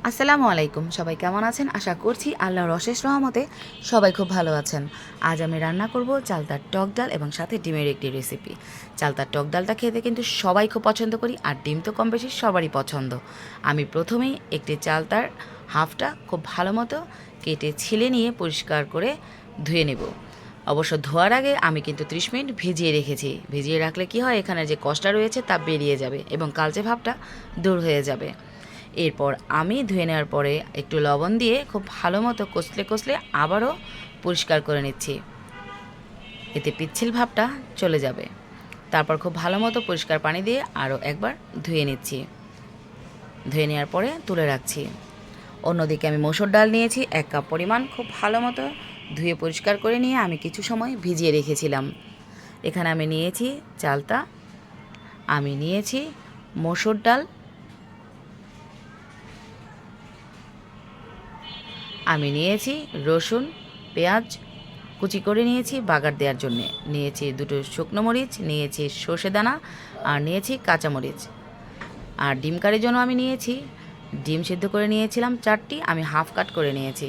আসসালামু আলাইকুম। সবাই কেমন আছেন? আশা করছি আল্লাহর অশেষ রহমতে সবাই খুব ভালো আছেন। আজ আমি রান্না করব চালতার টক ডাল এবং সাথে ডিমের একটি রেসিপি। চালতার টক ডালটা খেতে কিন্তু সবাই খুব পছন্দ করি, আর ডিম তো কম বেশি সবারই পছন্দ। আমি প্রথমেই একটি চালতার হাফটা খুব ভালো মতো কেটে ছিলে নিয়ে পরিষ্কার করে ধুয়ে নেব। অবশ্য ধোয়ার আগে আমি কিন্তু 30 মিনিট ভিজিয়ে রেখেছি। ভিজিয়ে রাখলে কি হয়, এখানে যে কষটা রয়েছে তা বেরিয়ে যাবে এবং কালচে ভাবটা দূর হয়ে যাবে। এরপর আমি ধুয়ে নেওয়ার পরে একটু লবণ দিয়ে খুব ভালো মতো কষলে কষলে আবারও পরিষ্কার করে নিচ্ছি, এতে পিচ্ছিল ভাবটা চলে যাবে। তারপর খুব ভালো মতো পরিষ্কার পানি দিয়ে আরও একবার ধুয়ে নিচ্ছি। ধুয়ে নেওয়ার পরে তুলে রাখছি। অন্যদিকে আমি মসুর ডাল নিয়েছি 1 কাপ পরিমাণ, খুব ভালো মতো ধুয়ে পরিষ্কার করে নিয়ে আমি কিছু সময় ভিজিয়ে রেখেছিলাম। এখানে আমি নিয়েছি চালতা, আমি নিয়েছি মসুর ডাল, আমি নিয়েছি রসুন, পেঁয়াজ কুচি করে নিয়েছি বাগার দেওয়ার জন্যে, নিয়েছি 2টো শুকনো মরিচ, নিয়েছি সর্ষে দানা, আর নিয়েছি কাঁচামরিচ। আর ডিম কারির জন্য আমি নিয়েছি ডিম সিদ্ধ করে নিয়েছিলাম 4টি, আমি হাফ কাট করে নিয়েছি।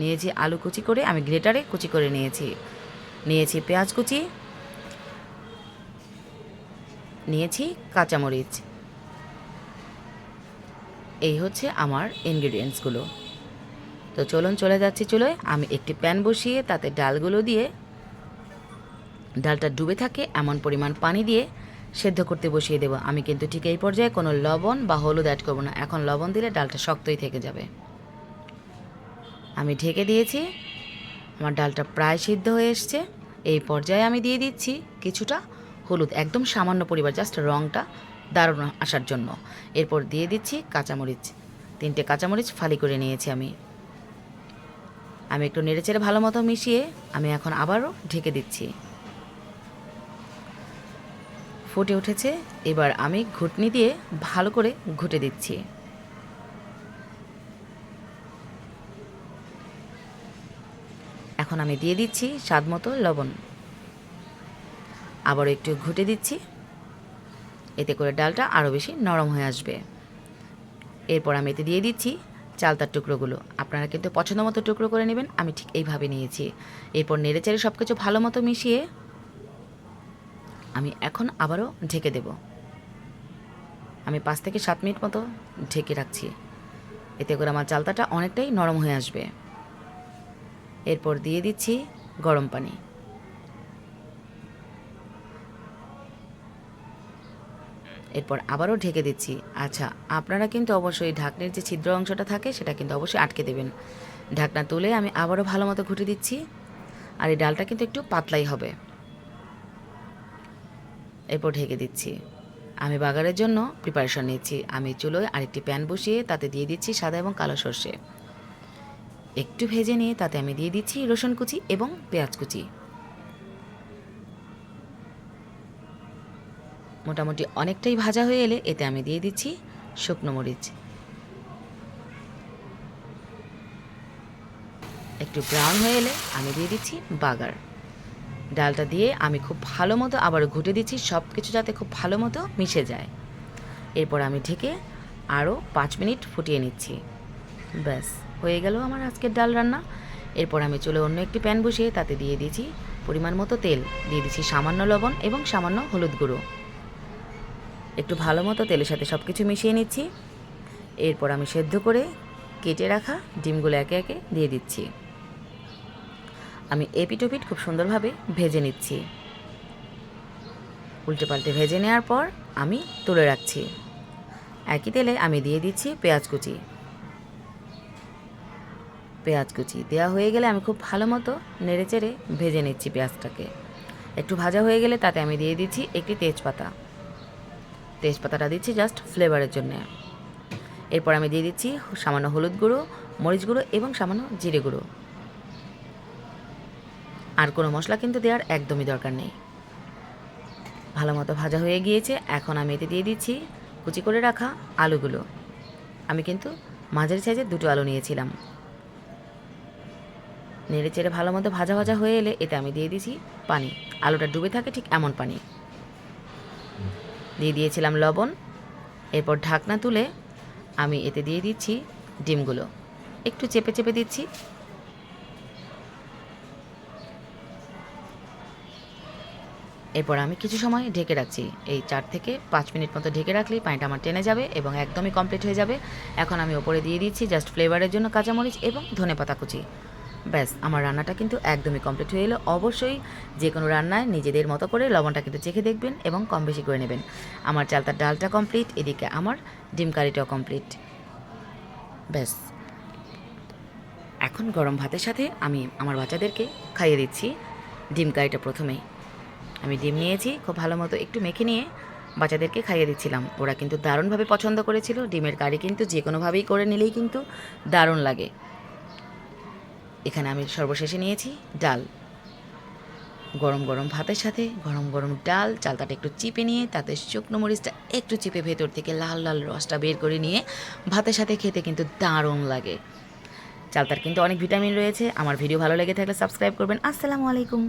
নিয়েছি আলু কুচি করে আমি গ্রেটারে কুচি করে নিয়েছি। নিয়েছি পেঁয়াজ কুচি, নিয়েছি কাঁচামরিচ। এই হচ্ছে আমার ইনগ্রিডিয়েন্টসগুলো। তো চলুন চলে যাচ্ছি চুলোয়। আমি একটি প্যান বসিয়ে তাতে ডালগুলো দিয়ে, ডালটা ডুবে থাকে এমন পরিমাণ পানি দিয়ে সেদ্ধ করতে বসিয়ে দেবো। আমি কিন্তু ঠিক এই পর্যায়ে কোনো লবণ বা হলুদ অ্যাড করবো না, এখন লবণ দিলে ডালটা শক্তই থেকে যাবে। আমি ঢেকে দিয়েছি, আমার ডালটা প্রায় সিদ্ধ হয়ে এসছে। এই পর্যায়ে আমি দিয়ে দিচ্ছি কিছুটা হলুদ, একদম সামান্য পরিমাণ, জাস্ট রঙটা দারুণ আসার জন্য। এরপর দিয়ে দিচ্ছি কাঁচামরিচ, 3টে কাঁচামরিচ ফালি করে নিয়েছি আমি। আমি একটু নেড়েচেড়ে ভালো মতো মিশিয়ে আমি এখন আবারও ঢেকে দিচ্ছি। ফুটে উঠেছে, এবার আমি ঘুটনি দিয়ে ভালো করে ঘুটে দিচ্ছি। এখন আমি দিয়ে দিচ্ছি স্বাদ মতো লবণ, আবারও একটু ঘুটে দিচ্ছি, এতে করে ডালটা আরও বেশি নরম হয়ে আসবে। এরপর আমি এতে দিয়ে দিচ্ছি চালতার টুকরোগুলো। আপনারা কিন্তু পছন্দ মতো টুকরো করে নেবেন, আমি ঠিক এইভাবে নিয়েছি। এরপর নেড়েচেড়ে সব কিছু ভালো মতো মিশিয়ে আমি এখন আবারও ঢেকে দেব। আমি 5 থেকে 7 মিনিট মতো ঢেকে রাখছি, এতে করে আমার চালতাটা অনেকটাই নরম হয়ে আসবে। এরপর দিয়ে দিচ্ছি গরম পানি। এরপর আবারও ঢেকে দিচ্ছি। আচ্ছা, আপনারা কিন্তু অবশ্যই ঢাকনির যে ছিদ্র অংশটা থাকে সেটা কিন্তু অবশ্যই আটকে দেবেন। ঢাকনা তুলে আমি আবারও ভালো মতো ঘুটে দিচ্ছি, আর এই ডালটা কিন্তু একটু পাতলাই হবে। এরপর ঢেকে দিচ্ছি। আমি বাগারের জন্য প্রিপারেশন নিচ্ছি। আমি চুলোয় আরেকটি প্যান বসিয়ে তাতে দিয়ে দিচ্ছি সাদা এবং কালো সর্ষে। একটু ভেজে নিয়ে তাতে আমি দিয়ে দিচ্ছি রসুন কুচি এবং পেঁয়াজ কুচি। মোটামুটি অনেকটাই ভাজা হয়ে এলে এতে আমি দিয়ে দিচ্ছি শুকনো মরিচ। একটু ব্রাউন হয়ে এলে আমি দিয়ে দিচ্ছি বাগার। ডালটা দিয়ে আমি খুব ভালো মতো আবারও ঘুটে দিচ্ছি, সব কিছু যাতে খুব ভালো মতো মিশে যায়। এরপর আমি ঢেকে আরও 5 মিনিট ফুটিয়ে নিচ্ছি। ব্যাস হয়ে গেল আমার আজকের ডাল রান্না। এরপর আমি চলে অন্য একটি প্যান বসিয়ে তাতে দিয়ে দিয়েছি পরিমাণ মতো তেল, দিয়ে দিচ্ছি সামান্য লবণ এবং সামান্য হলুদ গুঁড়ো। একটু ভালো মতো তেলের সাথে সব কিছু মিশিয়ে নিচ্ছি। এরপর আমি সেদ্ধ করে কেটে রাখা ডিমগুলো একে একে দিয়ে দিচ্ছি। আমি এপিটোপিট খুব সুন্দরভাবে ভেজে নিচ্ছি। উল্টে পাল্টে ভেজে নেওয়ার পর আমি তুলে রাখছি। একই তেলে আমি দিয়ে দিচ্ছি পেঁয়াজ কুচি। পেঁয়াজ কুচি দেওয়া হয়ে গেলে আমি খুব ভালো মতো নেড়েচেড়ে ভেজে নিচ্ছি পেঁয়াজটাকে। একটু ভাজা হয়ে গেলে তাতে আমি দিয়ে দিচ্ছি একটি তেজপাতা। তেজপাতাটা দিচ্ছি জাস্ট ফ্লেভারের জন্যে। এরপর আমি দিয়ে দিচ্ছি সামান্য হলুদ গুঁড়ো, মরিচ গুঁড়ো এবং সামান্য জিরে গুঁড়ো। আর কোনো মশলা কিন্তু দেওয়ার একদমই দরকার নেই। ভালো মতো ভাজা হয়ে গিয়েছে, এখন আমি এতে দিয়ে দিচ্ছি কুচি করে রাখা আলুগুলো। আমি কিন্তু মাঝারি সাইজের 2টো আলু নিয়েছিলাম। নেড়ে চেড়ে ভালো মতো ভাজা ভাজা হয়ে এলে এতে আমি দিয়ে দিচ্ছি পানি। আলুটা ডুবে থাকে ঠিক এমন পানি দিয়ে দিয়েছিলাম লবণ। এরপর ঢাকনা তুলে আমি এতে দিয়ে দিচ্ছি ডিমগুলো একটু চেপে চেপে দিচ্ছি। এরপর আমি কিছু সময় ঢেকে রাখছি, এই 4 থেকে 5 মিনিট মতো ঢেকে রাখলেই পানিটা আমার টেনে যাবে এবং একদমই কমপ্লিট হয়ে যাবে। এখন আমি ওপরে দিয়ে দিচ্ছি জাস্ট ফ্লেভারের জন্য কাঁচামরিচ এবং ধনেপাতা কুচি। ব্যাস, আমার রান্নাটা কিন্তু একদমই কমপ্লিট হয়ে এলো। অবশ্যই যে কোনো রান্নায় নিজেদের মতো করে লবণটা কিন্তু চেখে দেখবেন এবং কম বেশি করে নেবেন। আমার চালতার ডালটা কমপ্লিট, এদিকে আমার ডিম কারিটাও কমপ্লিট। ব্যাস, এখন গরম ভাতের সাথে আমি আমার বাচ্চাদেরকে খাইয়ে দিচ্ছি ডিম কারিটা। প্রথমেই আমি ডিম নিয়েছি, খুব ভালো মতো একটু মেখে নিয়ে বাচ্চাদেরকে খাইয়ে দিচ্ছিলাম। ওরা কিন্তু দারুণভাবে পছন্দ করেছিল। ডিমের কারি কিন্তু যে কোনোভাবেই করে নিলেই কিন্তু দারুণ লাগে। এখানে আমি সর্বশেষে নিয়েছি ডাল। গরম গরম ভাতের সাথে গরম গরম ডাল, চালতাটা একটু চিপে নিয়ে তাতে শুকনো মরিচটা একটু চিপে ভেতর থেকে লাল লাল রসটা বের করে নিয়ে ভাতের সাথে খেতে কিন্তু দারুণ লাগে। চালতার কিন্তু অনেক ভিটামিন রয়েছে। আমার ভিডিও ভালো লেগে থাকলে সাবস্ক্রাইব করবেন। আসসালামু আলাইকুম।